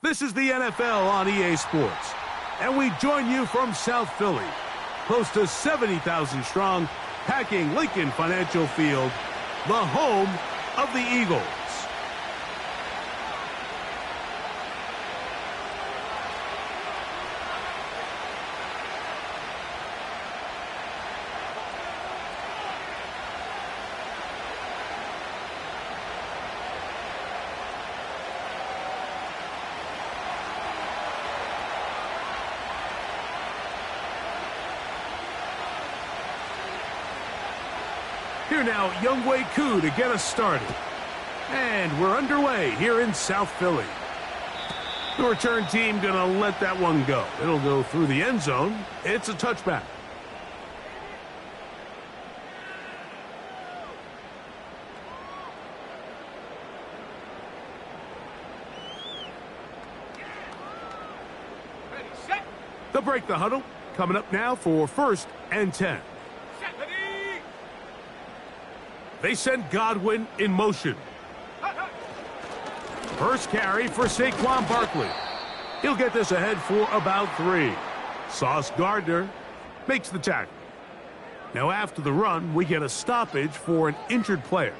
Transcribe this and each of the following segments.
This is the NFL on EA Sports, and we join you from South Philly, close to 70,000 strong, packing Lincoln Financial Field, the home of the Eagles. Here now, Younghoe Koo to get us started. And we're underway here in South Philly. The return team gonna let that one go. It'll go through the end zone. It's a touchback. Ready, set. They'll break the huddle. Coming up now for 1st and 10. They send Godwin in motion. First carry for Saquon Barkley. He'll get this ahead for about 3. Sauce Gardner makes the tackle. Now after the run, we get a stoppage for an injured player.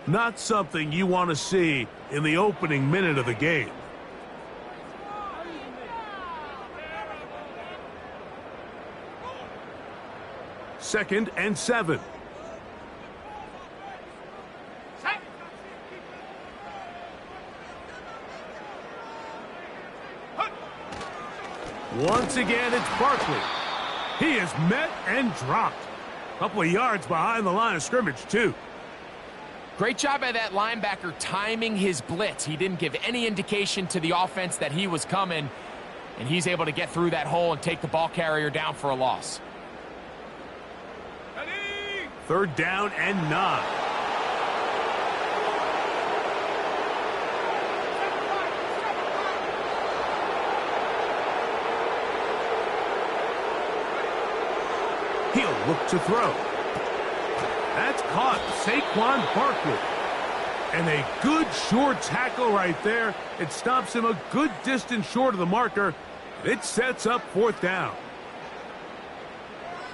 Not something you want to see in the opening minute of the game. Second and 7. Once again, it's Barkley. He is met and dropped. A couple of yards behind the line of scrimmage, too. Great job by that linebacker timing his blitz. He didn't give any indication to the offense that he was coming, and he's able to get through that hole and take the ball carrier down for a loss. 3rd down and 9. He'll look to throw. That's caught. Saquon Barkley. And a good short tackle right there. It stops him a good distance short of the marker. It sets up 4th down.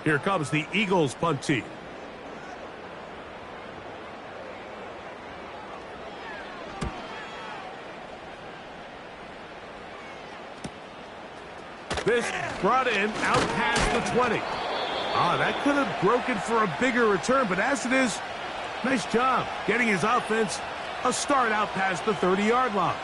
Here comes the Eagles punt team. This brought in out past the 20. That could have broken for a bigger return, but as it is, nice job getting his offense a start out past the 30-yard line.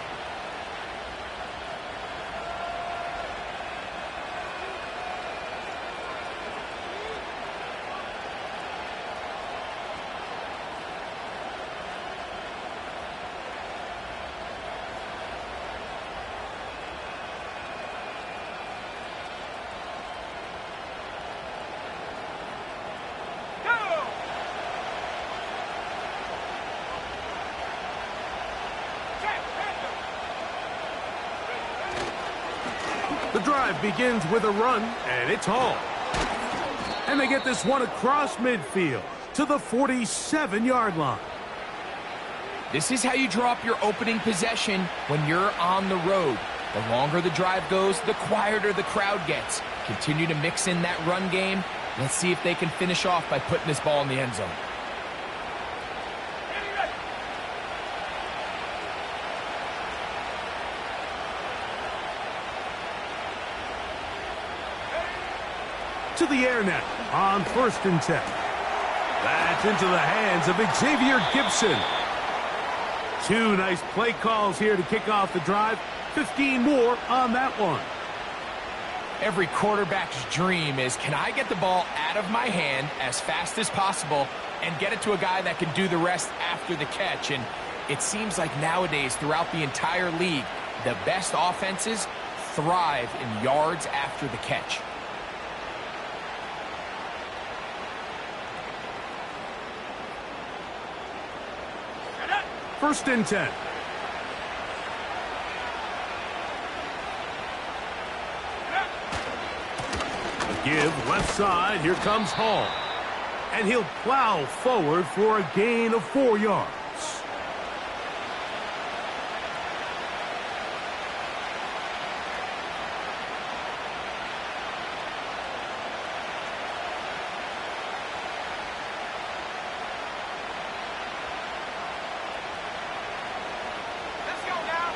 The drive begins with a run, and it's hauled. And they get this one across midfield to the 47-yard line. This is how you draw up your opening possession when you're on the road. The longer the drive goes, the quieter the crowd gets. Continue to mix in that run game. Let's see if they can finish off by putting this ball in the end zone. To the air now on 1st and 10. That's into the hands of Xavier Gibson. 2 nice play calls here to kick off the drive. 15 more on that one. Every quarterback's dream is, can I get the ball out of my hand as fast as possible and get it to a guy that can do the rest after the catch? And it seems like nowadays throughout the entire league, the best offenses thrive in yards after the catch. First and 10. Give left side. Here comes Hall. And he'll plow forward for a gain of 4 yards.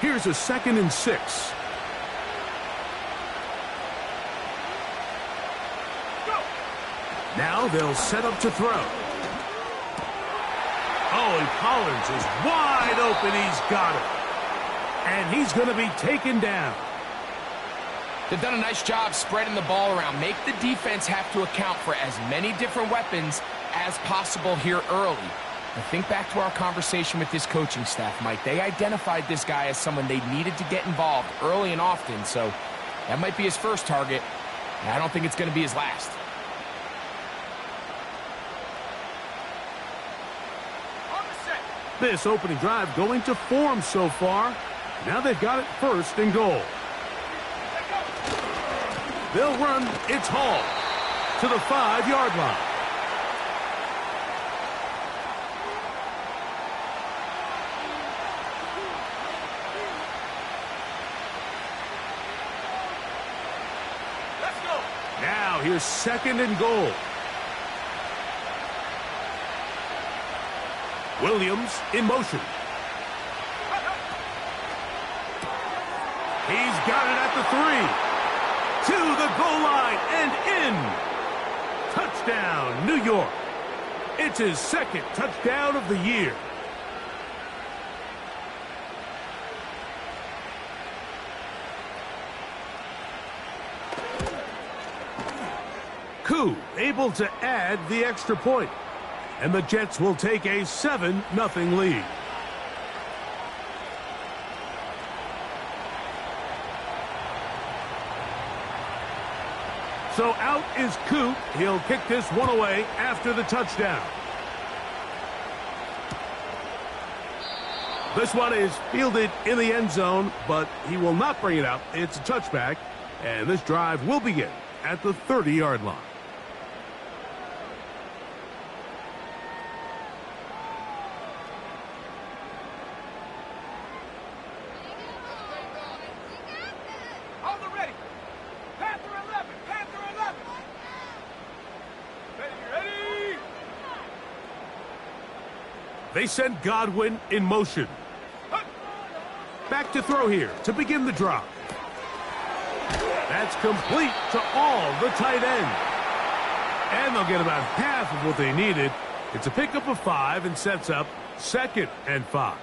Here's a 2nd and 6. Now they'll set up to throw. Oh, and Collins is wide open. He's got it. And he's going to be taken down. They've done a nice job spreading the ball around. Make the defense have to account for as many different weapons as possible here early. Now think back to our conversation with this coaching staff, Mike. They identified this guy as someone they needed to get involved early and often, so that might be his first target, and I don't think it's going to be his last. This opening drive going to form so far. Now they've got it 1st and goal. They'll run. It's Hall to the 5-yard line. Let's go. Now here's 2nd and goal. Williams in motion. He's got it at the 3. To the goal line and in. Touchdown, New York. It's his 2nd touchdown of the year. Koo able to add the extra point. And the Jets will take a 7-0 lead. So out is Koo. He'll kick this one away after the touchdown. This one is fielded in the end zone, but he will not bring it out. It's a touchback, and this drive will begin at the 30-yard line. They send Godwin in motion. Back to throw here to begin the drop. That's complete to all the tight end. And they'll get about half of what they needed. It's a pickup of 5 and sets up 2nd and 5.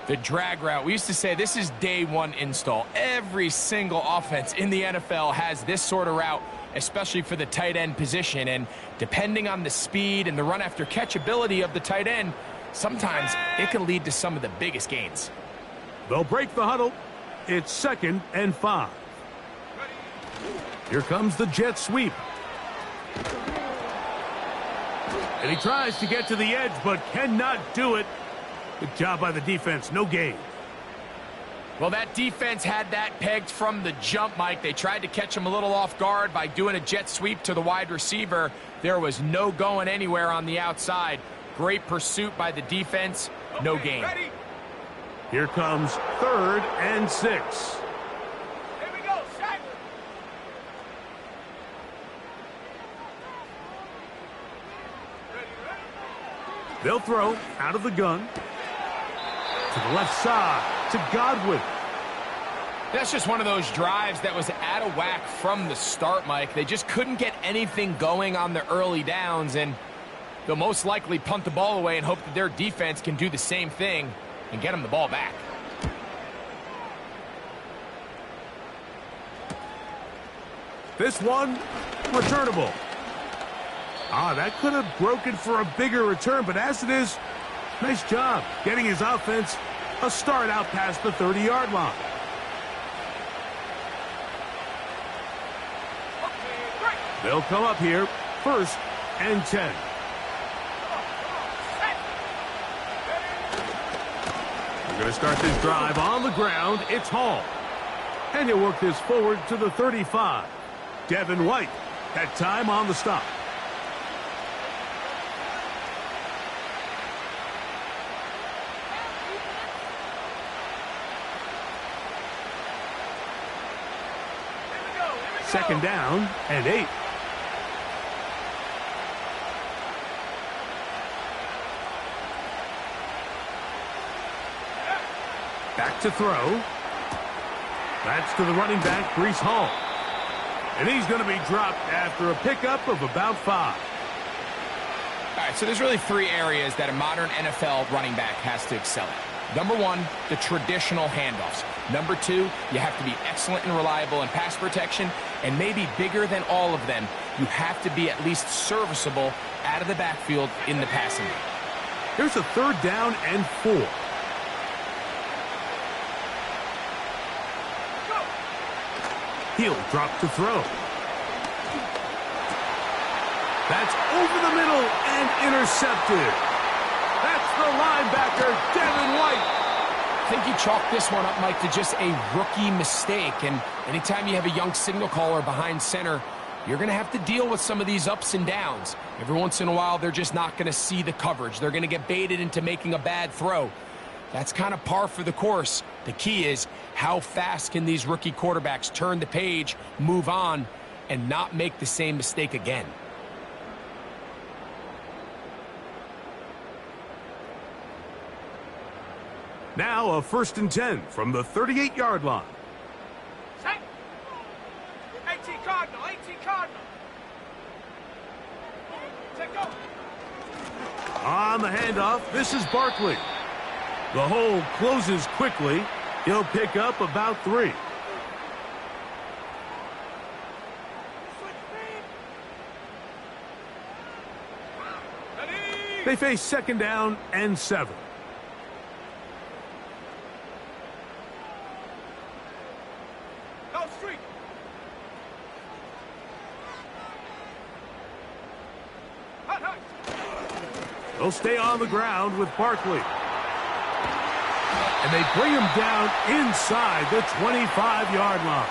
The drag route. We used to say this is day 1 install. Every single offense in the NFL has this sort of route, especially for the tight end position. And depending on the speed and the run after catch ability of the tight end, sometimes it can lead to some of the biggest gains. They'll break the huddle. It's 2nd and 5. Here comes the jet sweep. And he tries to get to the edge, but cannot do it. Good job by the defense. No gain. Well, that defense had that pegged from the jump, Mike. They tried to catch him a little off guard by doing a jet sweep to the wide receiver. There was no going anywhere on the outside. Great pursuit by the defense. No gain. Ready. Here comes 3rd and 6. Here we go, set. They'll throw out of the gun. To the left side, to Godwin. That's just one of those drives that was out of whack from the start, Mike. They just couldn't get anything going on the early downs, and they'll most likely punt the ball away and hope that their defense can do the same thing and get them the ball back. This one, returnable. That could have broken for a bigger return, but as it is, nice job getting his offense a start out past the 30-yard line. They'll come up here, 1st and 10. We're going to start this drive on the ground. It's Hall. And he'll work this forward to the 35. Devin White, that time on the stop. Second down and 8. Back to throw. That's to the running back, Breece Hall. And he's going to be dropped after a pickup of about 5. All right, so there's really 3 areas that a modern NFL running back has to excel at. Number 1, the traditional handoffs. Number 2, you have to be excellent and reliable in pass protection. And maybe bigger than all of them, you have to be at least serviceable out of the backfield in the passing game. Here's a 3rd down and 4. He'll drop to throw. That's over the middle and intercepted. That's the linebacker, Devin White. I think you chalk this one up, Mike, to just a rookie mistake. And anytime you have a young signal caller behind center, you're going to have to deal with some of these ups and downs. Every once in a while, they're just not going to see the coverage. They're going to get baited into making a bad throw. That's kind of par for the course. The key is, how fast can these rookie quarterbacks turn the page, move on, and not make the same mistake again? Now a 1st and 10 from the 38-yard line. Set. 18 Cardinal, 18 Cardinal. Set, go. On the handoff, this is Barkley. The hole closes quickly. He'll pick up about 3. They face 2nd down and 7. Go street. Hut, hut. They'll stay on the ground with Barkley. And they bring him down inside the 25-yard line.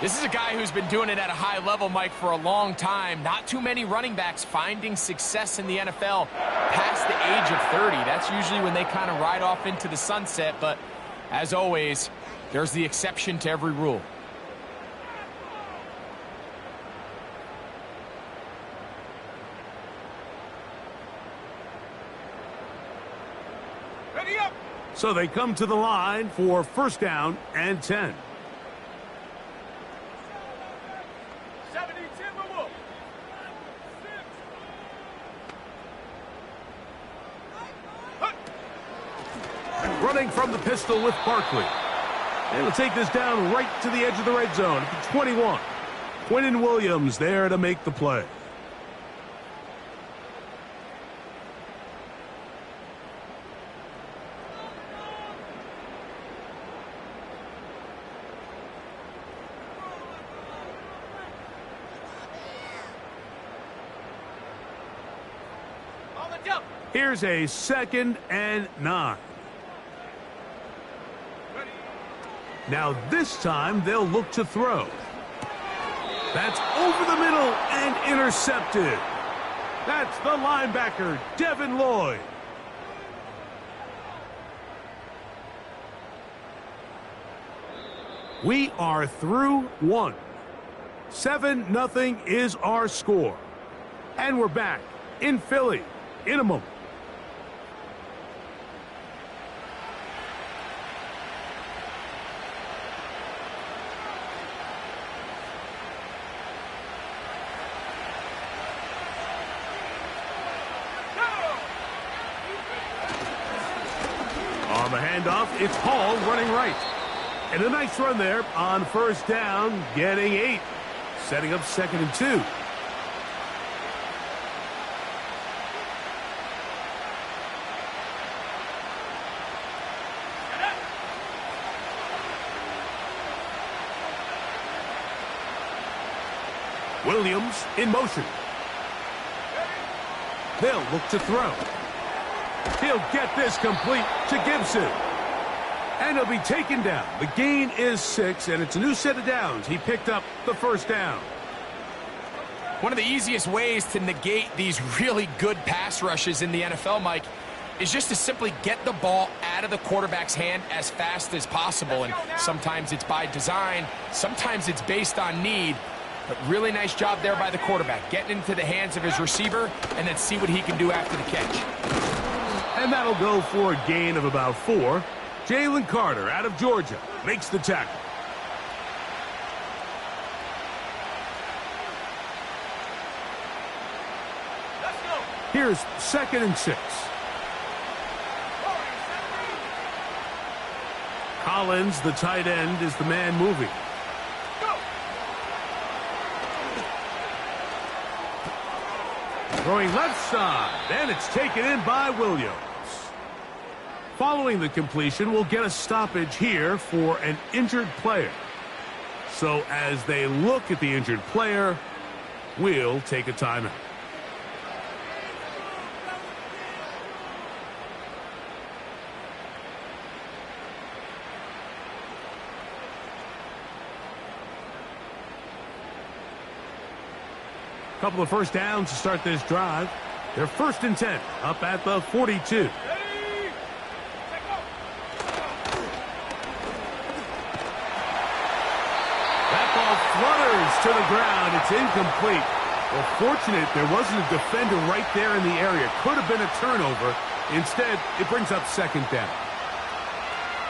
This is a guy who's been doing it at a high level, Mike, for a long time. Not too many running backs finding success in the NFL past the age of 30. That's usually when they kind of ride off into the sunset. But as always, there's the exception to every rule. Ready up. So they come to the line for 1st down and 10. 70 Timberwolf. Running from the pistol with Barkley. And will take this down right to the edge of the red zone at the 21. Quinnen Williams there to make the play. On the jump. Here's a 2nd and 9. Now this time they'll look to throw. That's over the middle and intercepted. That's the linebacker, Devin Lloyd. We are through 1. 7-0 is our score. And we're back in Philly in a moment. On the handoff, it's Hall running right. And a nice run there on 1st down, getting 8. Setting up 2nd and 2. Williams in motion. They'll look to throw. He'll get this complete to Gibson. And he'll be taken down. The gain is 6, and it's a new set of downs. He picked up the 1st down. One of the easiest ways to negate these really good pass rushes in the NFL, Mike, is just to simply get the ball out of the quarterback's hand as fast as possible. And sometimes it's by design, sometimes it's based on need. But really nice job there by the quarterback, getting into the hands of his receiver and then see what he can do after the catch. And that'll go for a gain of about 4. Jalen Carter out of Georgia makes the tackle. Let's go. Here's 2nd and 6. Collins, the tight end, is the man moving. Go. Throwing left side, and it's taken in by Williams. Following the completion, we'll get a stoppage here for an injured player. So as they look at the injured player, we'll take a timeout. Couple of first downs to start this drive. They're 1st and 10, up at the 42. Flutters to the ground. It's incomplete. Well, fortunate there wasn't a defender right there in the area. Could have been a turnover. Instead, it brings up 2nd down.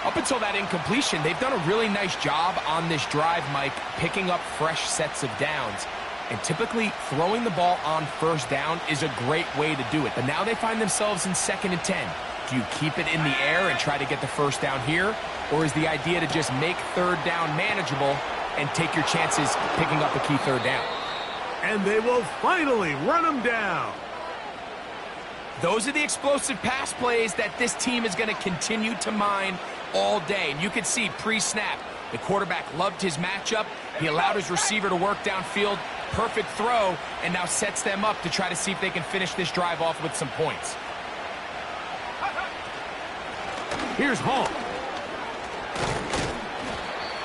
Up until that incompletion, they've done a really nice job on this drive, Mike, picking up fresh sets of downs. And typically, throwing the ball on 1st down is a great way to do it. But now they find themselves in 2nd and 10. Do you keep it in the air and try to get the 1st down here? Or is the idea to just make 3rd down manageable and take your chances picking up a key 3rd down? And they will finally run him down. Those are the explosive pass plays that this team is going to continue to mine all day. And you can see pre-snap, the quarterback loved his matchup. He allowed his receiver to work downfield. Perfect throw, and now sets them up to try to see if they can finish this drive off with some points. Here's Hall.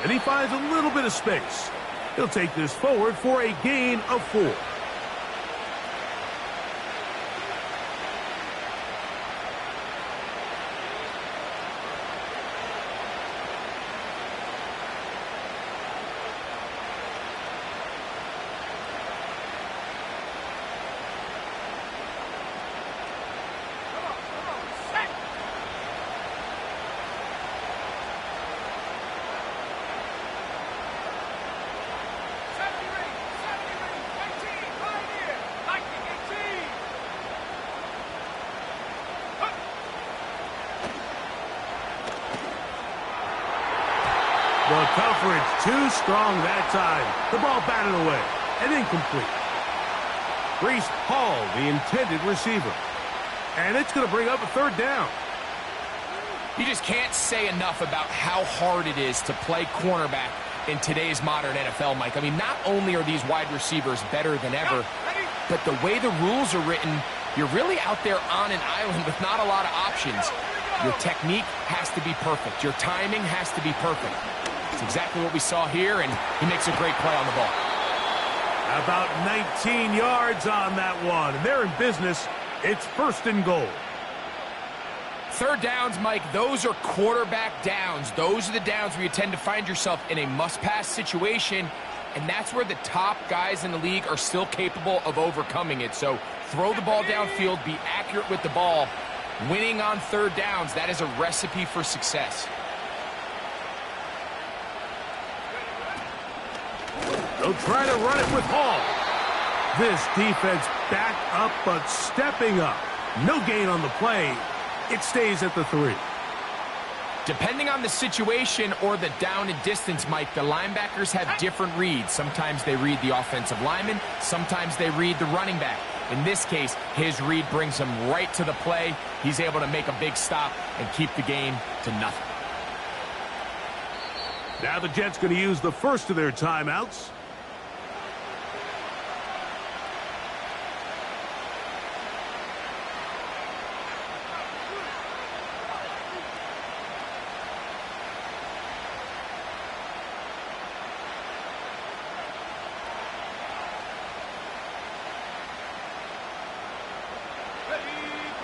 And he finds a little bit of space. He'll take this forward for a gain of 4. The coverage too strong that time. The ball batted away and incomplete. Breece Hall, the intended receiver. And it's going to bring up a 3rd down. You just can't say enough about how hard it is to play cornerback in today's modern NFL, Mike. I mean, not only are these wide receivers better than ever, but the way the rules are written, you're really out there on an island with not a lot of options. Your technique has to be perfect. Your timing has to be perfect. It's exactly what we saw here, and he makes a great play on the ball. About 19 yards on that one. And they're in business. It's 1st and goal. 3rd downs, Mike, those are quarterback downs. Those are the downs where you tend to find yourself in a must-pass situation, and that's where the top guys in the league are still capable of overcoming it. So throw the ball downfield, be accurate with the ball. Winning on 3rd downs, that is a recipe for success. They'll try to run it with Hall. This defense back up, but stepping up. No gain on the play. It stays at the 3. Depending on the situation or the down and distance, Mike, the linebackers have different reads. Sometimes they read the offensive lineman. Sometimes they read the running back. In this case, his read brings him right to the play. He's able to make a big stop and keep the game to nothing. Now the Jets going to use the first of their timeouts.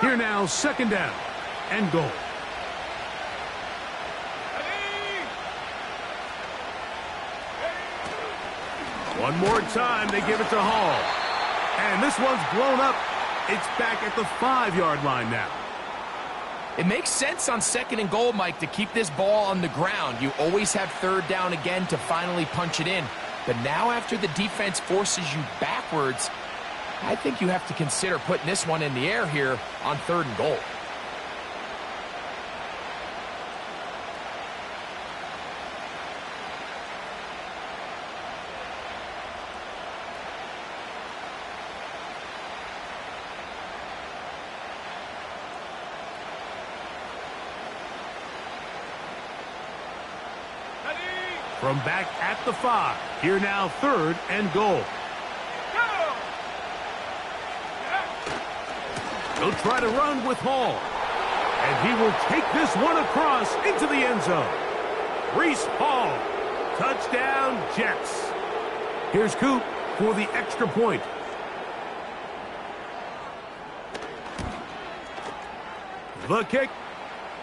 Here now, 2nd down and goal. One more time, they give it to Hall. And this one's blown up. It's back at the 5-yard line now. It makes sense on 2nd and goal, Mike, to keep this ball on the ground. You always have 3rd down again to finally punch it in. But now after the defense forces you backwards, I think you have to consider putting this one in the air here on 3rd and goal. From back at the 5, here now 3rd and goal. He'll try to run with Hall. And he will take this one across into the end zone. Reese Hall. Touchdown, Jets. Here's Coop for the extra point. The kick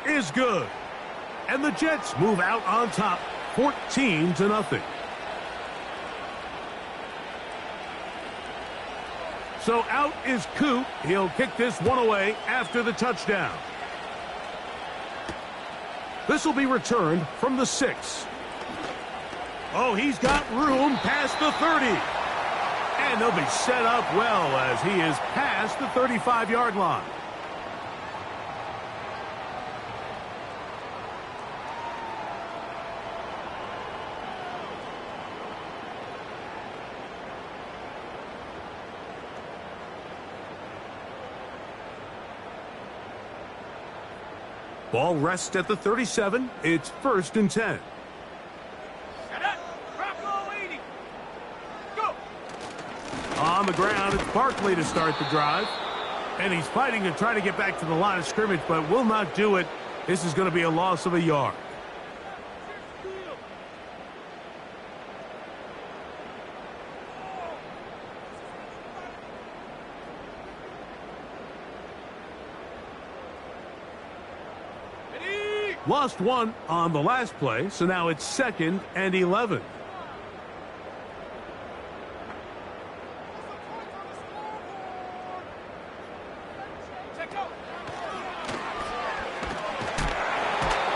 is good. And the Jets move out on top, 14-0. So out is Coop. He'll kick this one away after the touchdown. This will be returned from the 6. Oh, he's got room past the 30. And they'll be set up well as he is past the 35-yard line. Ball rests at the 37. It's 1st and 10. On the ground, it's Barkley to start the drive. And he's fighting to try to get back to the line of scrimmage, but will not do it. This is going to be a loss of a yard. Lost one on the last play, so now it's 2nd and 11.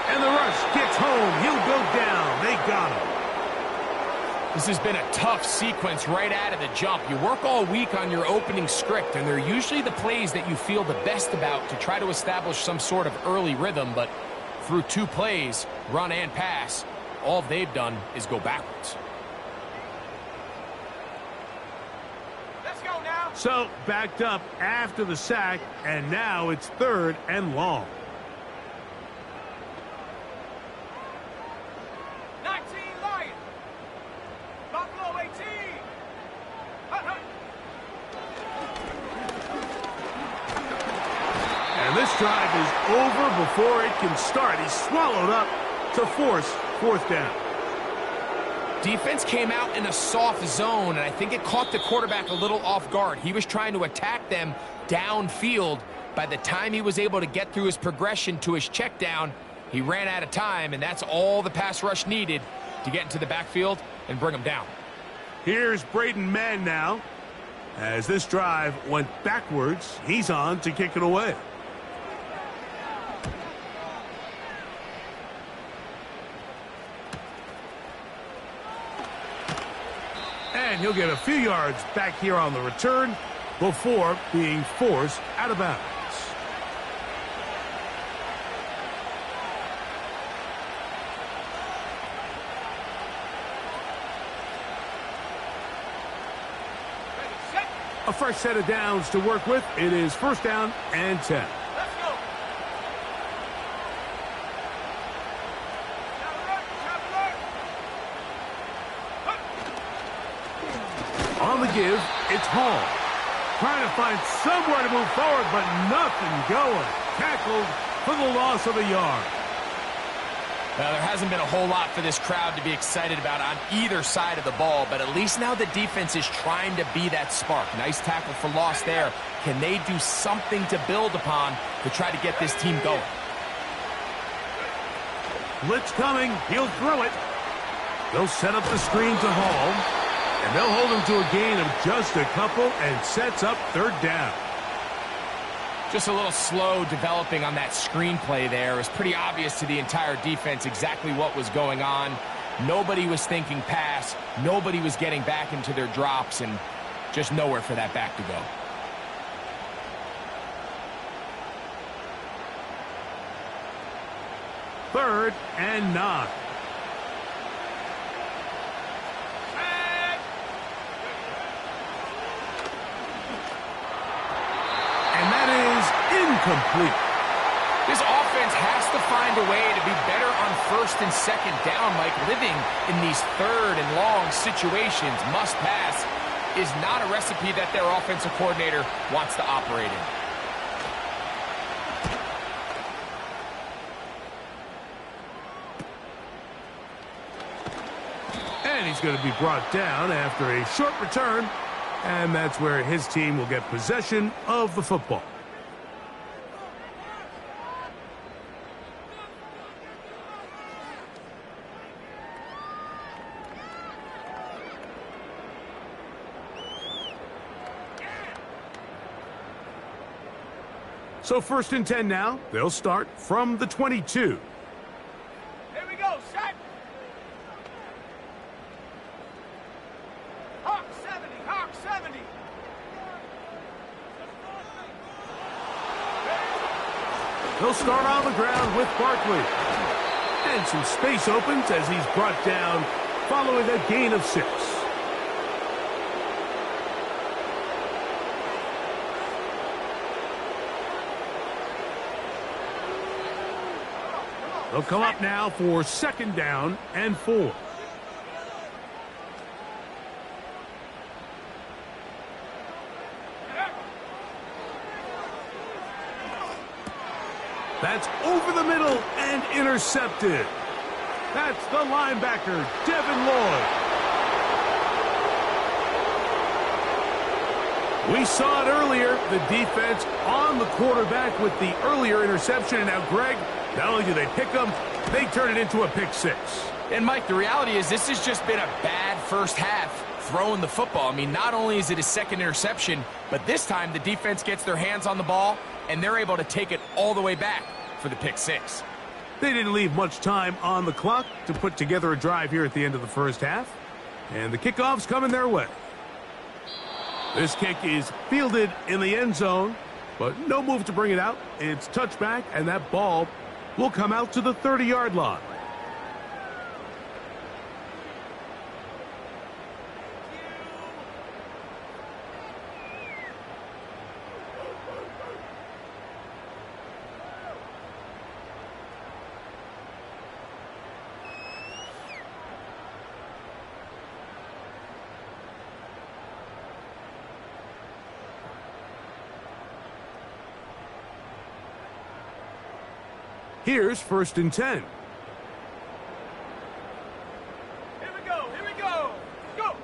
And the rush gets home. He'll go down. They got him. This has been a tough sequence right out of the jump. You work all week on your opening script, and they're usually the plays that you feel the best about to try to establish some sort of early rhythm, but through 2 plays, run and pass, all they've done is go backwards. Let's go now. So backed up after the sack, and now it's 3rd and long. 19 Lions. Buffalo 18. And this drive is over before it can start. He's swallowed up to force 4th down. Defense came out in a soft zone, and I think it caught the quarterback a little off guard. He was trying to attack them downfield. By the time he was able to get through his progression to his check down, he ran out of time, and that's all the pass rush needed to get into the backfield and bring him down. Here's Braden Mann now. As this drive went backwards, he's on to kick it away. And he'll get a few yards back here on the return before being forced out of bounds. A fresh set of downs to work with. It is 1st down and 10. Let's go. On the give, it's Hall. Trying to find somewhere to move forward, but nothing going. Tackled for the loss of a yard. Now, there hasn't been a whole lot for this crowd to be excited about on either side of the ball, but at least now the defense is trying to be that spark. Nice tackle for loss there. Can they do something to build upon to try to get this team going? Blitz coming. He'll throw it. They'll set up the screen to Hall, and they'll hold him to a gain of just a couple and sets up 3rd down. Just a little slow developing on that screenplay there. It was pretty obvious to the entire defense exactly what was going on. Nobody was thinking pass. Nobody was getting back into their drops, and just nowhere for that back to go. Third and 9. And that is incomplete. This offense has to find a way to be better on first and second down, Mike. Living in these third and long situations, must pass, is not a recipe that their offensive coordinator wants to operate in. And he's going to be brought down after a short return, and that's where his team will get possession of the football. So 1st and 10 now. They'll start from the 22. Here we go, set. Hawk 70, Hawk 70. They'll start on the ground with Barkley. And some space opens as he's brought down following a gain of 6. They'll come up now for 2nd down and 4. That's over the middle and intercepted. That's the linebacker, Devin Lloyd. We saw it earlier, the defense on the quarterback with the earlier interception. And now, Greg, not only do they pick them, they turn it into a pick 6. And, Mike, the reality is this has just been a bad first half throwing the football. I mean, not only is it a second interception, but this time the defense gets their hands on the ball, and they're able to take it all the way back for the pick 6. They didn't leave much time on the clock to put together a drive here at the end of the first half. And the kickoff's coming their way. This kick is fielded in the end zone, but no move to bring it out. It's touchback, and that ball will come out to the 30-yard line. Here's 1st and 10. Here we go, here we go. Go.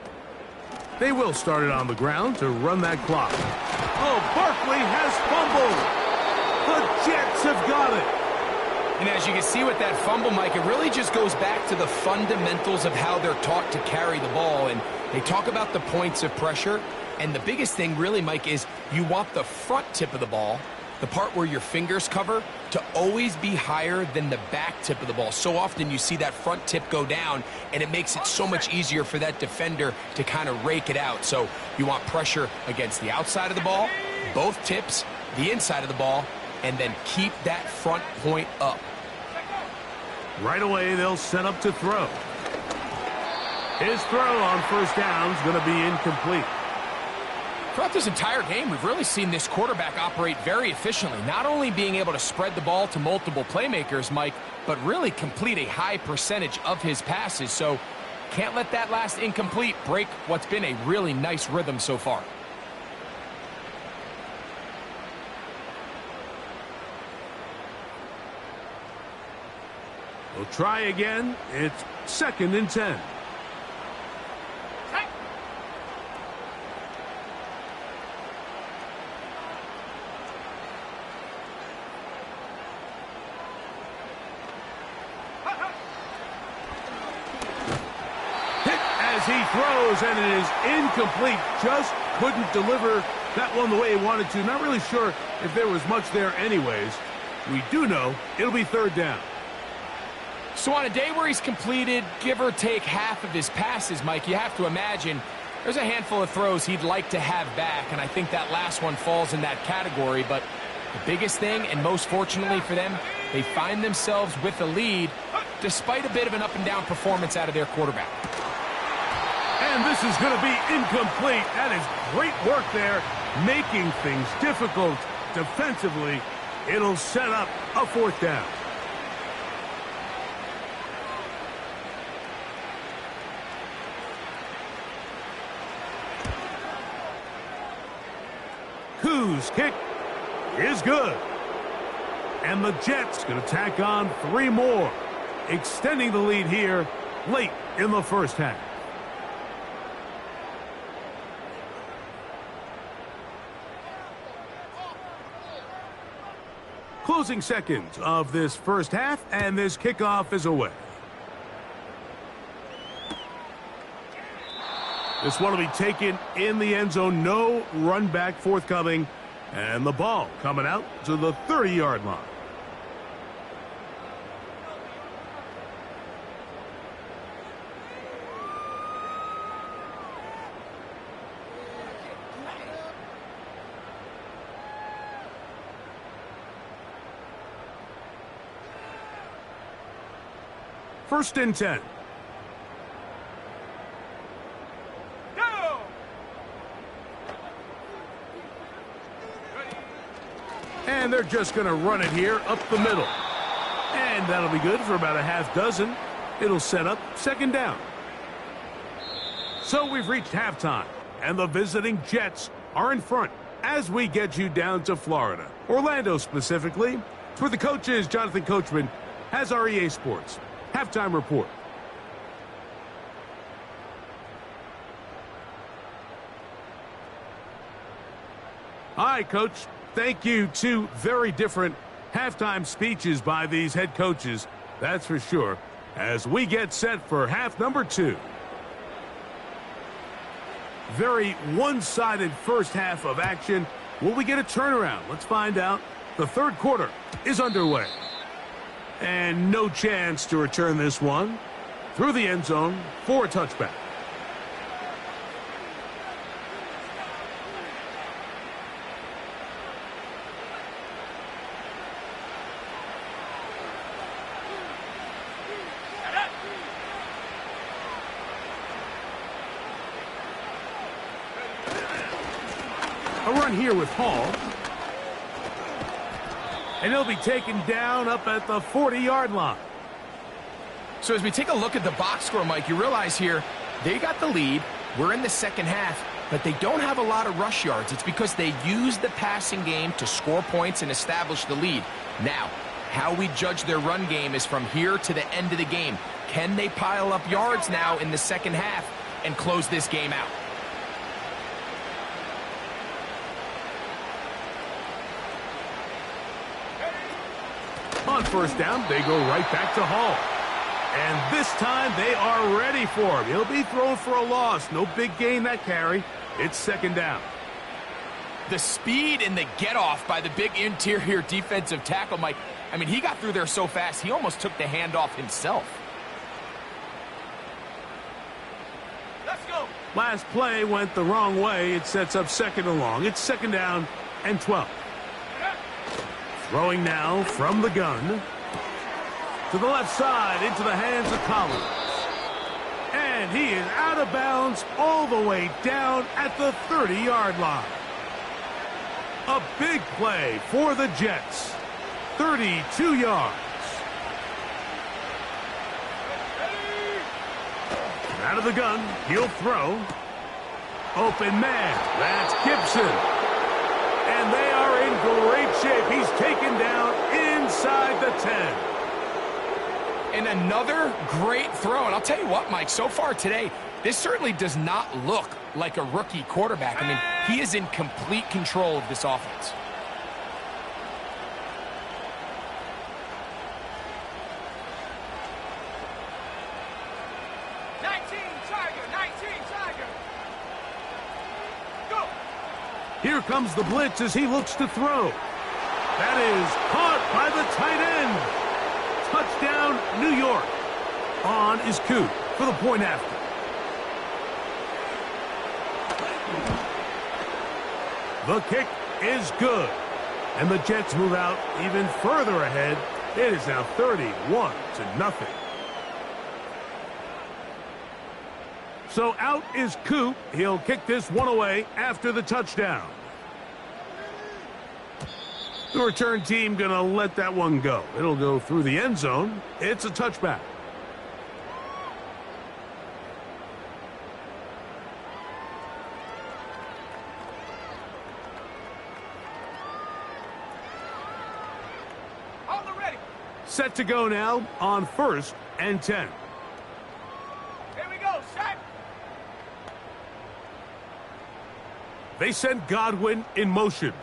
They will start it on the ground to run that clock. Oh, Barkley has fumbled. The Jets have got it. And as you can see with that fumble, Mike, it really just goes back to the fundamentals of how they're taught to carry the ball. And they talk about the points of pressure. And the biggest thing really, Mike, is you want the front tip of the ball, the part where your fingers cover, to always be higher than the back tip of the ball. So often you see that front tip go down, and it makes it so much easier for that defender to kind of rake it out. So you want pressure against the outside of the ball, both tips, the inside of the ball, and then keep that front point up. Right away, they'll set up to throw. His throw on 1st down is going to be incomplete. Throughout this entire game, we've really seen this quarterback operate very efficiently, not only being able to spread the ball to multiple playmakers, Mike, but really complete a high percentage of his passes. So can't let that last incomplete break what's been a really nice rhythm so far. We'll try again. It's 2nd and 10. He throws, and it is incomplete. Just couldn't deliver that one the way he wanted to. Not really sure if there was much there anyways. We do know it'll be third down. So on a day where he's completed, give or take half of his passes, Mike, you have to imagine there's a handful of throws he'd like to have back, and I think that last one falls in that category. But the biggest thing, and most fortunately for them, they find themselves with a lead despite a bit of an up-and-down performance out of their quarterback. And this is going to be incomplete. That is great work there, making things difficult defensively. It'll set up a fourth down. Whose kick is good. And the Jets going to tack on 3 more, extending the lead here late in the first half. Closing seconds of this first half, and this kickoff is away. This one will be taken in the end zone. No run back forthcoming. And the ball coming out to the 30-yard line. First and 10. And they're just going to run it here up the middle. And that'll be good for about a half dozen. It'll set up second down. So we've reached halftime, and the visiting Jets are in front as we get you down to Florida. Orlando specifically. It's where the coach is. Jonathan Coachman has our EA Sports halftime report. Hi, Coach. Thank you. 2 very different halftime speeches by these head coaches, that's for sure, as we get set for half number 2. Very one-sided first half of action. Will we get a turnaround? Let's find out. The third quarter is underway. And no chance to return this one through the end zone for a touchback. A run here with Hall. And he'll be taken down up at the 40-yard line. So as we take a look at the box score, Mike, you realize here they got the lead. We're in the second half, but they don't have a lot of rush yards. It's because they use the passing game to score points and establish the lead. Now, how we judge their run game is from here to the end of the game. Can they pile up yards now in the second half and close this game out? On first down, they go right back to Hall. And this time, they are ready for him. He'll be thrown for a loss. No big gain that carry. It's second down. The speed and the get-off by the big interior defensive tackle, Mike. I mean, he got through there so fast, he almost took the handoff himself. Let's go. Last play went the wrong way. It sets up second and long. It's second down and 12. Throwing now from the gun. To the left side, into the hands of Collins. And he is out of bounds all the way down at the 30-yard line. A big play for the Jets. 32 yards. Out of the gun, he'll throw. Open man, that's Gibson. And they are in great shape. He's taken down inside the 10. And another great throw. And I'll tell you what, Mike, so far today, this certainly does not look like a rookie quarterback. I mean, he is in complete control of this offense. Here comes the blitz as he looks to throw. That is caught by the tight end. Touchdown, New York. On is Coop for the point after. The kick is good. And the Jets move out even further ahead. It is now 31-0. So out is Coop. He'll kick this one away after the touchdown. The return team going to let that one go. It'll go through the end zone. It's a touchback. Set to go now on 1st and 10. Here we go, set. They send Godwin in motion.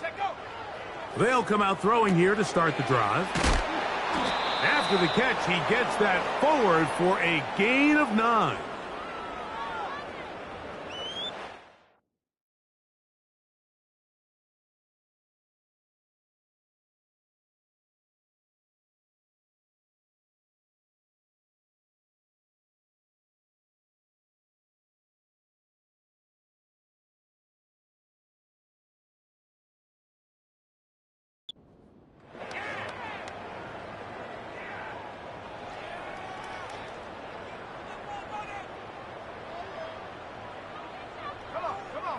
Set, go. They'll come out throwing here to start the drive. After the catch, he gets that forward for a gain of 9.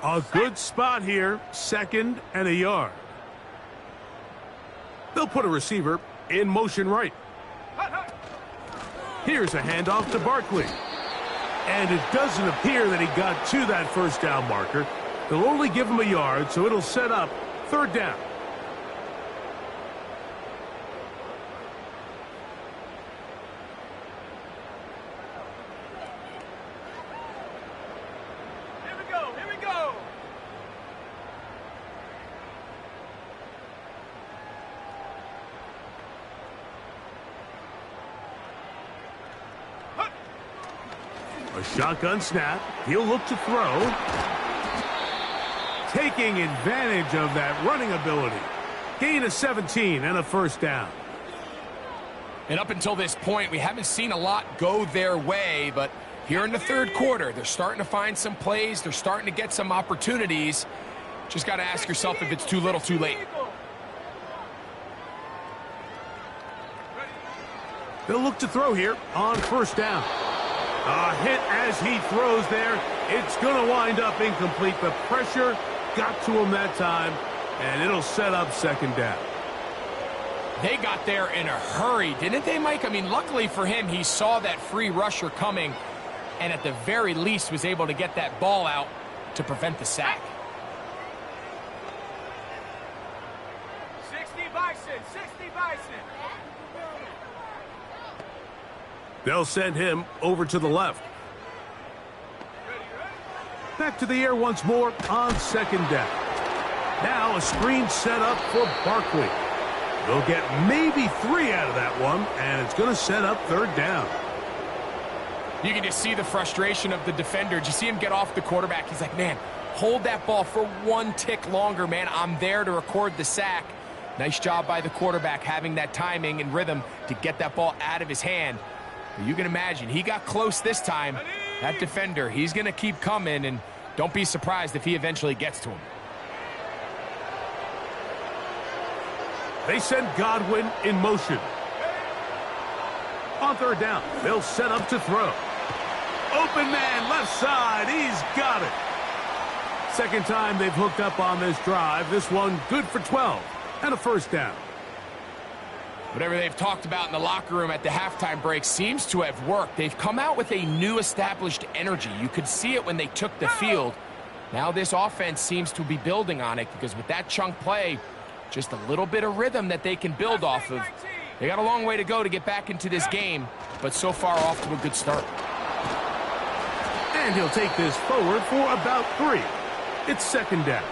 A good spot here, 2nd and a yard. They'll put a receiver in motion right. Here's a handoff to Barkley. And it doesn't appear that he got to that first down marker. They'll only give him a yard, so it'll set up 3rd down. A shotgun snap. He'll look to throw. Taking advantage of that running ability. Gain of 17 and a 1st down. And up until this point, we haven't seen a lot go their way, but here in the 3rd quarter, they're starting to find some plays. They're starting to get some opportunities. Just got to ask yourself if it's too little, too late. They'll look to throw here on 1st down. A hit as he throws there. It's going to wind up incomplete. The pressure got to him that time, and it'll set up 2nd down. They got there in a hurry, didn't they, Mike? I mean, luckily for him, he saw that free rusher coming, and at the very least was able to get that ball out to prevent the sack. 60 Bison, 60 Bison. They'll send him over to the left. Back to the air once more on 2nd down. Now a screen set up for Barkley. They'll get maybe 3 out of that one, and it's going to set up 3rd down. You can just see the frustration of the defender. Did you see him get off the quarterback? He's like, man, hold that ball for 1 tick longer, man. I'm there to record the sack. Nice job by the quarterback having that timing and rhythm to get that ball out of his hand. But you can imagine, he got close this time. That defender, he's going to keep coming, and don't be surprised if he eventually gets to him. They send Godwin in motion. On 3rd down, they'll set up to throw. Open man, left side, he's got it. 2nd time they've hooked up on this drive. This one good for 12 and a 1st down. Whatever they've talked about in the locker room at the halftime break seems to have worked. They've come out with a new established energy. You could see it when they took the field. Now this offense seems to be building on it because with that chunk play, just a little bit of rhythm that they can build off of. They got a long way to go to get back into this game, but so far off to a good start. And he'll take this forward for about 3. It's 2nd down.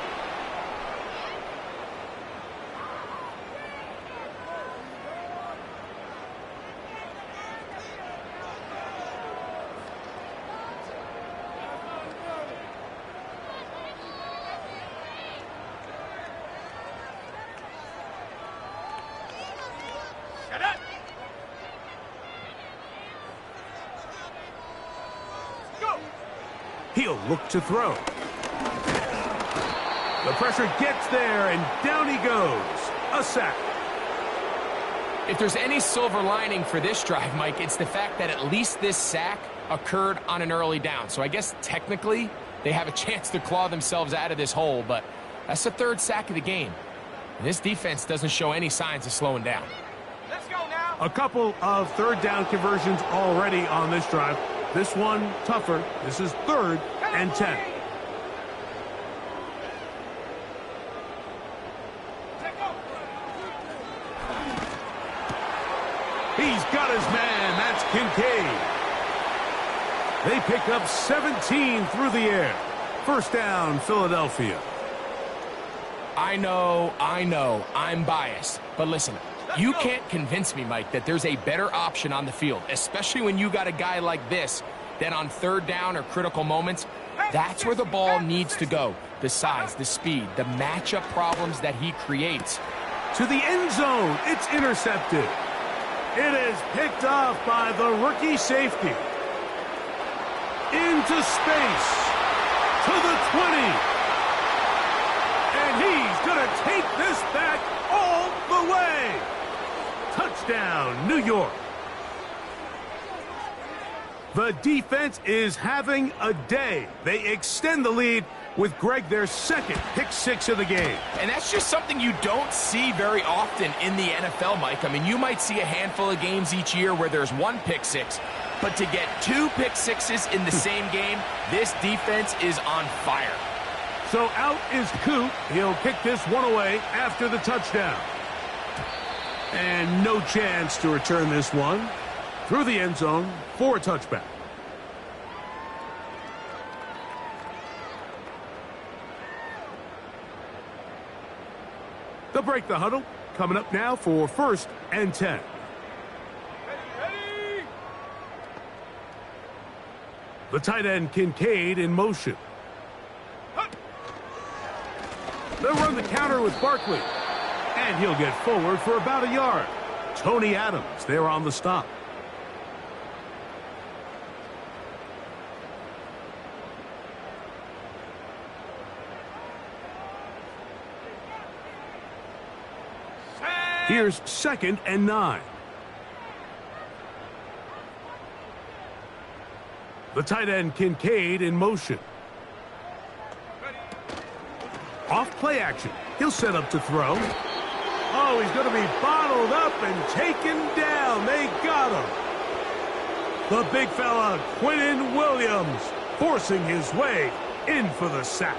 He'll look to throw. The pressure gets there, and down he goes. A sack. If there's any silver lining for this drive, Mike, it's the fact that at least this sack occurred on an early down. So I guess technically they have a chance to claw themselves out of this hole, but that's the third sack of the game. And this defense doesn't show any signs of slowing down. Let's go now. A couple of third down conversions already on this drive. This one tougher. This is 3rd and 10. He's got his man. That's Kincaid. They pick up 17 through the air. First down, Philadelphia. I know, I'm biased. But listen, you can't convince me, Mike, that there's a better option on the field, especially when you got a guy like this, that on third down or critical moments, that's where the ball needs to go. The size, the speed, the matchup problems that he creates. To the end zone. It's intercepted. It is picked off by the rookie safety. Into space. To the 20. And he's going to take this back all the way. Touchdown, New York. The defense is having a day. They extend the lead with Greg their second pick six of the game. And that's just something you don't see very often in the NFL, Mike. I mean, you might see a handful of games each year where there's one pick six, but to get two pick sixes in the same game, this defense is on fire. So out is Coop. He'll kick this one away after the touchdown. And no chance to return this one. Through the end zone for a touchback. They'll break the huddle. Coming up now for 1st and 10. Ready. The tight end Kincaid in motion. They'll run the counter with Barkley. And he'll get forward for about a yard. Tony Adams there on the stop. Here's 2nd and 9. The tight end Kincaid in motion. Off play action. He'll set up to throw. Oh, he's going to be bottled up and taken down. They got him. The big fella, Quinnen Williams, forcing his way in for the sack.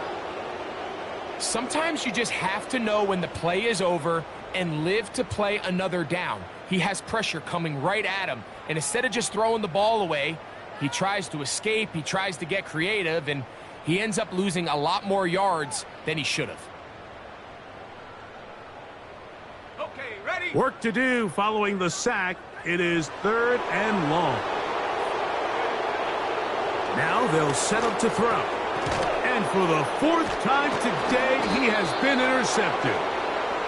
Sometimes you just have to know when the play is over and live to play another down. He has pressure coming right at him, and instead of just throwing the ball away, he tries to escape, he tries to get creative, and he ends up losing a lot more yards than he should have. Okay, ready. Work to do following the sack. It is 3rd and long. Now they'll set up to throw. And for the 4th time today, he has been intercepted.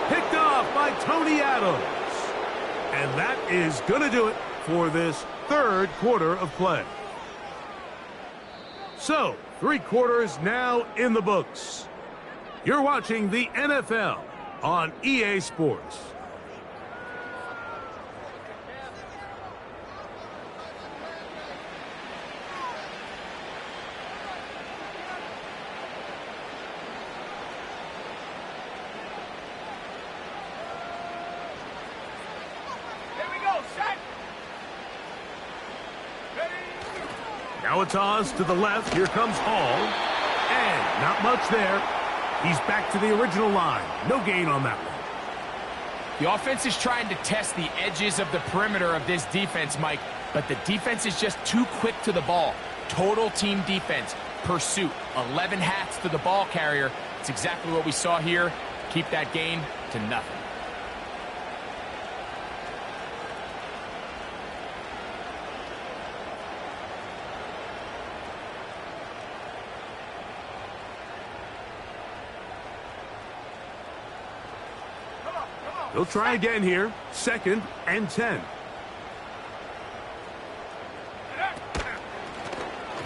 Picked off by Tony Adams. And that is going to do it for this 3rd quarter of play. So, 3 quarters now in the books. You're watching the NFL on EA Sports. Now a toss to the left. Here comes Hall. And not much there. He's back to the original line. No gain on that one. The offense is trying to test the edges of the perimeter of this defense, Mike, but the defense is just too quick to the ball. Total team defense, pursuit, 11 hats to the ball carrier. It's exactly what we saw here. Keep that gain to nothing. They'll try again here. 2nd and 10.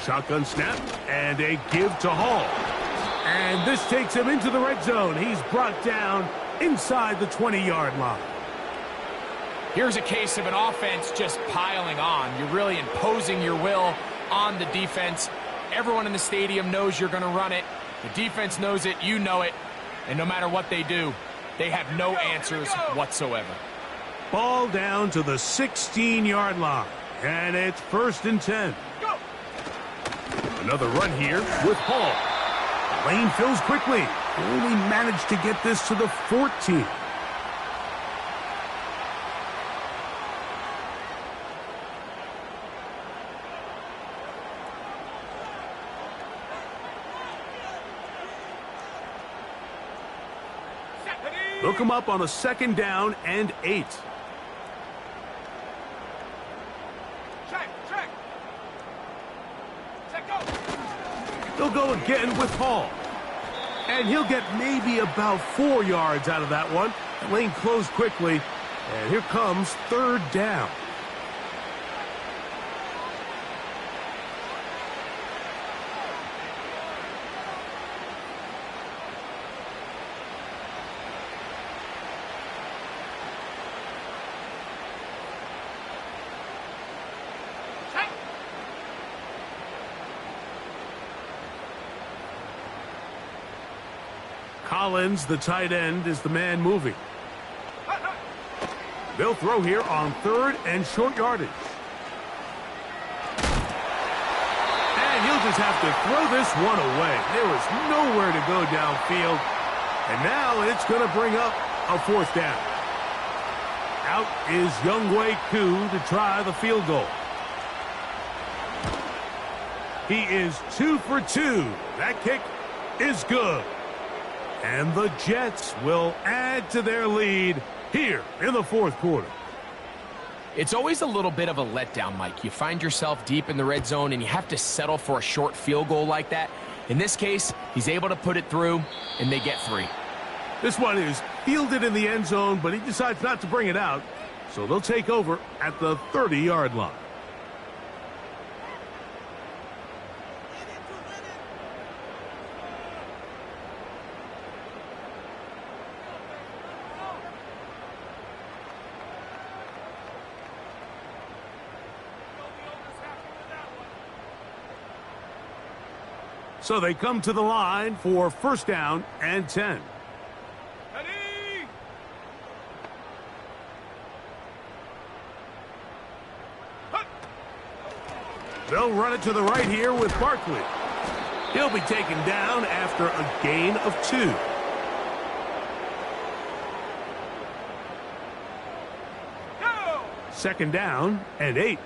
Shotgun snap and a give to Hall. And this takes him into the red zone. He's brought down inside the 20-yard line. Here's a case of an offense just piling on. You're really imposing your will on the defense. Everyone in the stadium knows you're going to run it. The defense knows it, you know it. And no matter what they do, they have no answers whatsoever. Ball down to the 16-yard line. And it's 1st and 10. Go. Another run here with Hall. Lane fills quickly. Only managed to get this to the 14. They'll come up on a 2nd down and 8. Check. Set, go. They'll go again with Hall. And he'll get maybe about 4 yards out of that one. The lane closed quickly. And here comes 3rd down. Collins, the tight end, is the man moving. They'll throw here on 3rd and short yardage. And he'll just have to throw this one away. There was nowhere to go downfield. And now it's going to bring up a 4th down. Out is Younghoe Koo to try the field goal. He is 2 for 2. That kick is good. And the Jets will add to their lead here in the 4th quarter. It's always a little bit of a letdown, Mike. You find yourself deep in the red zone and you have to settle for a short field goal like that. In this case, he's able to put it through and they get 3. This one is fielded in the end zone, but he decides not to bring it out. So they'll take over at the 30-yard line. So they come to the line for 1st down and 10. Ready. They'll run it to the right here with Barkley. He'll be taken down after a gain of 2. Go. 2nd down and 8.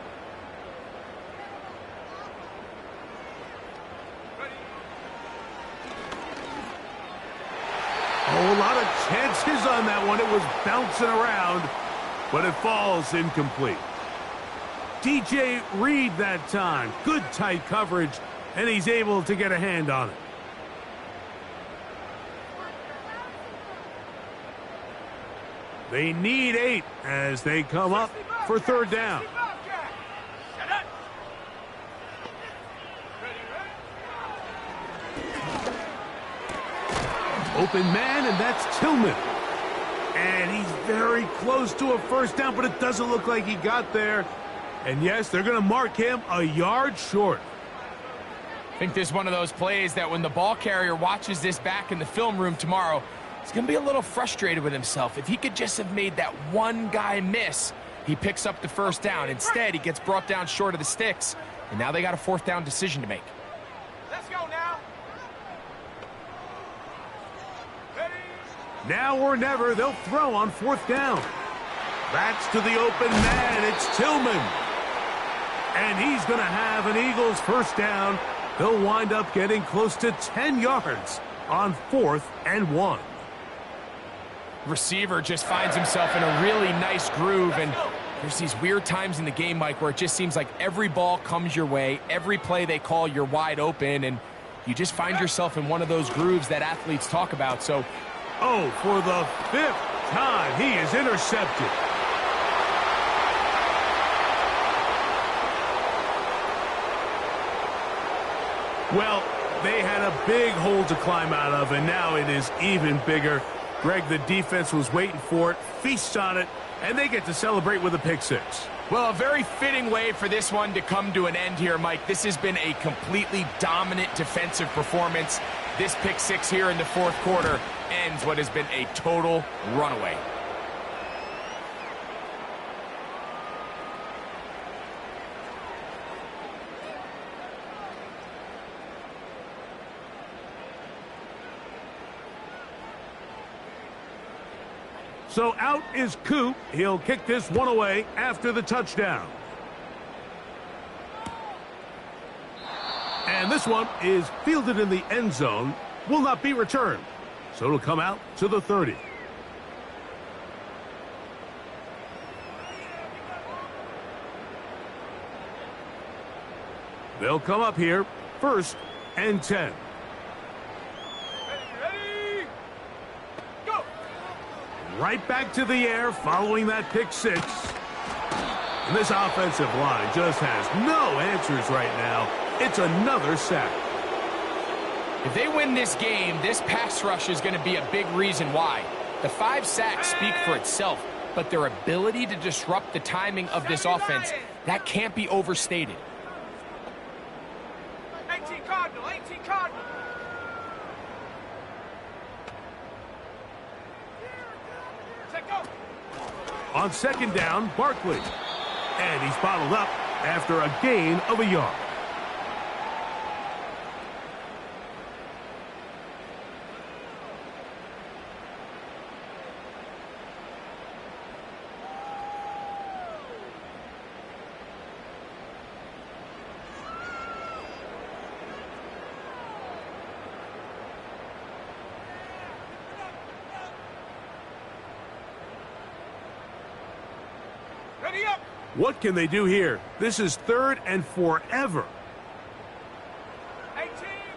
Oh, a lot of chances on that one. It was bouncing around, but it falls incomplete. DJ Reed that time. Good tight coverage, and he's able to get a hand on it. They need 8 as they come up for 3rd down. Open man, and that's Tillman. And he's very close to a 1st down, but it doesn't look like he got there. And yes, they're going to mark him a yard short. I think this is one of those plays that when the ball carrier watches this back in the film room tomorrow, he's going to be a little frustrated with himself. If he could just have made that one guy miss, he picks up the 1st down. Instead, he gets brought down short of the sticks, and now they got a 4th down decision to make. Let's go now. Ready. Now or never, they'll throw on 4th down. That's to the open man. It's Tillman. And he's going to have an Eagles 1st down. They'll wind up getting close to 10 yards on 4th and 1. Receiver just finds himself in a really nice groove, and there's these weird times in the game, Mike, where it just seems like every ball comes your way, every play they call, you're wide open, and you just find yourself in one of those grooves that athletes talk about. So, oh, for the 5th time, he is intercepted. Well, they had a big hole to climb out of, and now it is even bigger. Greg, the defense was waiting for it, feasts on it, and they get to celebrate with a pick six. Well, a very fitting way for this one to come to an end here, Mike. This has been a completely dominant defensive performance. This pick six here in the fourth quarter ends what has been a total runaway. So out is Coop. He'll kick this one away after the touchdown. And this one is fielded in the end zone. Will not be returned. So it'll come out to the 30. They'll come up here, 1st and 10. Ready, go! Right back to the air following that pick six. And this offensive line just has no answers right now. It's another sack. If they win this game, this pass rush is going to be a big reason why. The 5 sacks speak for itself, but their ability to disrupt the timing of this offense, that can't be overstated. 18 Cardinal, 18 Cardinal. Take go. On 2nd down, Barkley. And he's bottled up after a gain of a yard. Ready up. What can they do here? This is 3rd and forever. 18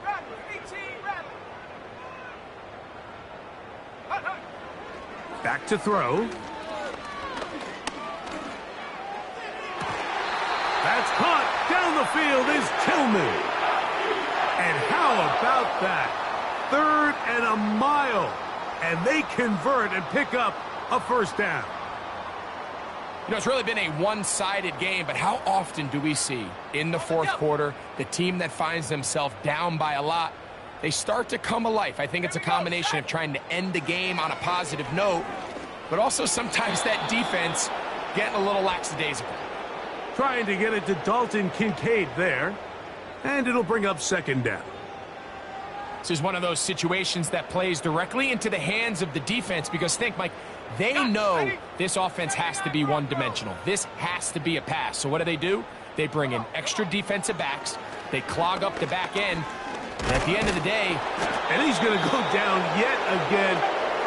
Rattler, 18 Rattler. Hut, hut. Back to throw. That's caught. Down the field is Tillman. And how about that? 3rd and a mile. And they convert and pick up a 1st down. You know, it's really been a one-sided game, but how often do we see in the fourth quarter the team that finds themselves down by a lot, they start to come alive? I think it's a combination of trying to end the game on a positive note, but also sometimes that defense getting a little lackadaisical. Trying to get it to Dalton Kincaid there. And it'll bring up 2nd down. This is one of those situations that plays directly into the hands of the defense because think, Mike, they know this offense has to be one-dimensional. This has to be a pass. So what do? They bring in extra defensive backs. They clog up the back end. And at the end of the day... And he's going to go down yet again.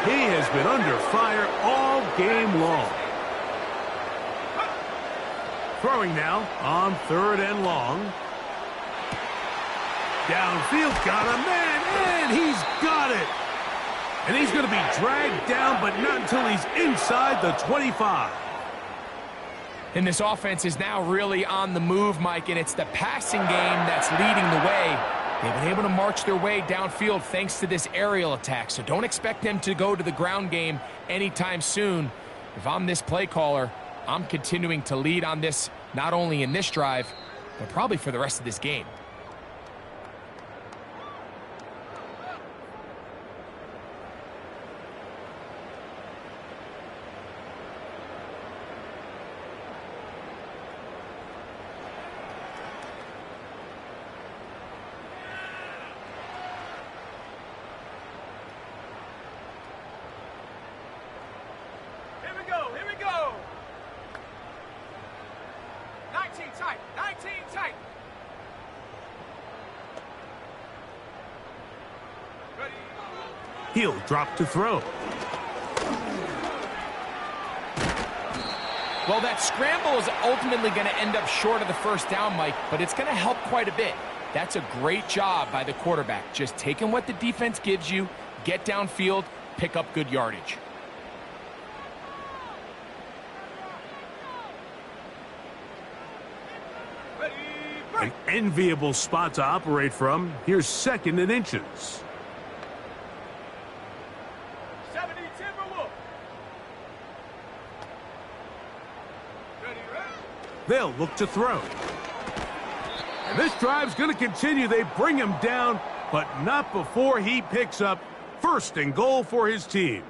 He has been under fire all game long. Throwing now on 3rd and long. Downfield, got a man, and he's got it. And he's going to be dragged down, but not until he's inside the 25. And this offense is now really on the move, Mike, and it's the passing game that's leading the way. They've been able to march their way downfield thanks to this aerial attack, so don't expect them to go to the ground game anytime soon. If I'm this play caller, I'm continuing to lead on this, not only in this drive, but probably for the rest of this game. Here we go. 19 tight, 19 tight. Ready. He'll drop to throw. Well, that scramble is ultimately going to end up short of the 1st down, Mike, but it's going to help quite a bit. That's a great job by the quarterback. Just taking what the defense gives you, get downfield, pick up good yardage. An enviable spot to operate from. Here's second and inches. 70 Timberwolves. Ready, ready. They'll look to throw. And this drive's going to continue. They bring him down, but not before he picks up first and goal for his team.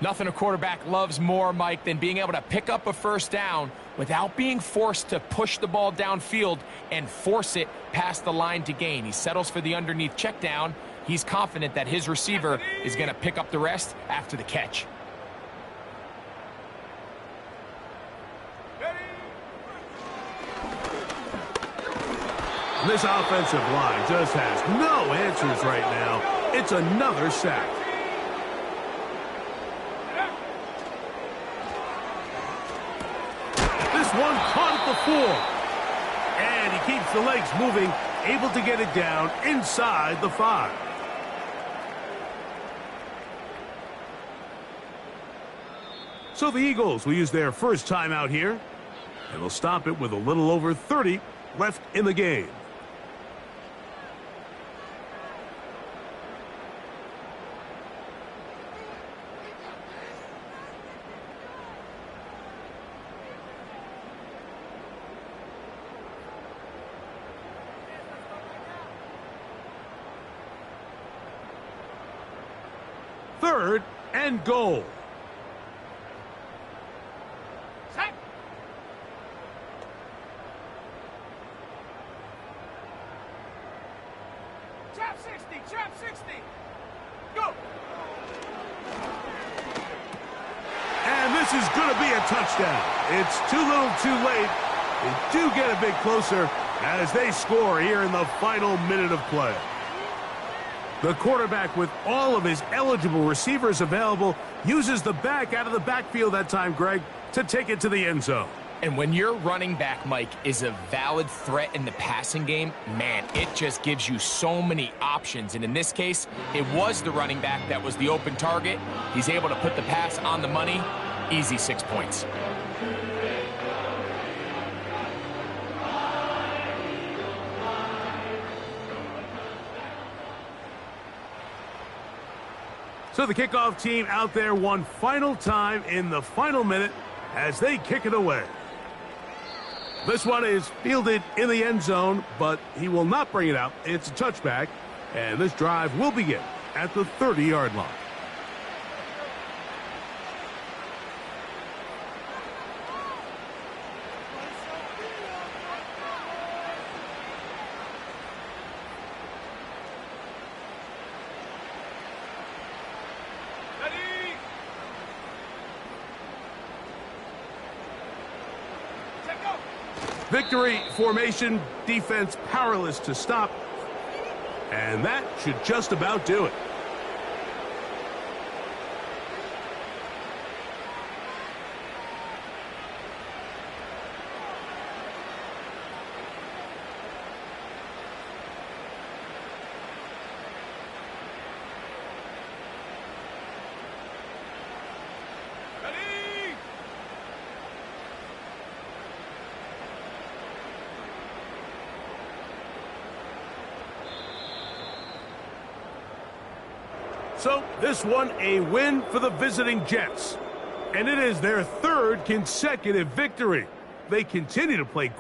Nothing a quarterback loves more, Mike, than being able to pick up a first down without being forced to push the ball downfield and force it past the line to gain. He settles for the underneath check down. He's confident that his receiver is going to pick up the rest after the catch. This offensive line just has no answers right now. It's another sack. This one caught at the 4. And he keeps the legs moving, able to get it down inside the 5. So the Eagles will use their first timeout here, and they'll stop it with a little over 30 left in the game. Third and goal. Set. Trap 60, trap 60. Go. And this is going to be a touchdown. It's too little too late. They do get a bit closer as they score here in the final minute of play. The quarterback, with all of his eligible receivers available, uses the back out of the backfield that time, Greg, to take it to the end zone. And when your running back, Mike, is a valid threat in the passing game, man, it just gives you so many options. And in this case, it was the running back that was the open target. He's able to put the pass on the money. Easy 6 points. So the kickoff team out there one final time in the final minute as they kick it away. This one is fielded in the end zone, but he will not bring it out. It's a touchback, and this drive will begin at the 30-yard line. Ready. Set, go. Victory formation, defense powerless to stop, and that should just about do it. Ready. So this one a win for the visiting Jets, and it is their third consecutive victory. They continue to play great.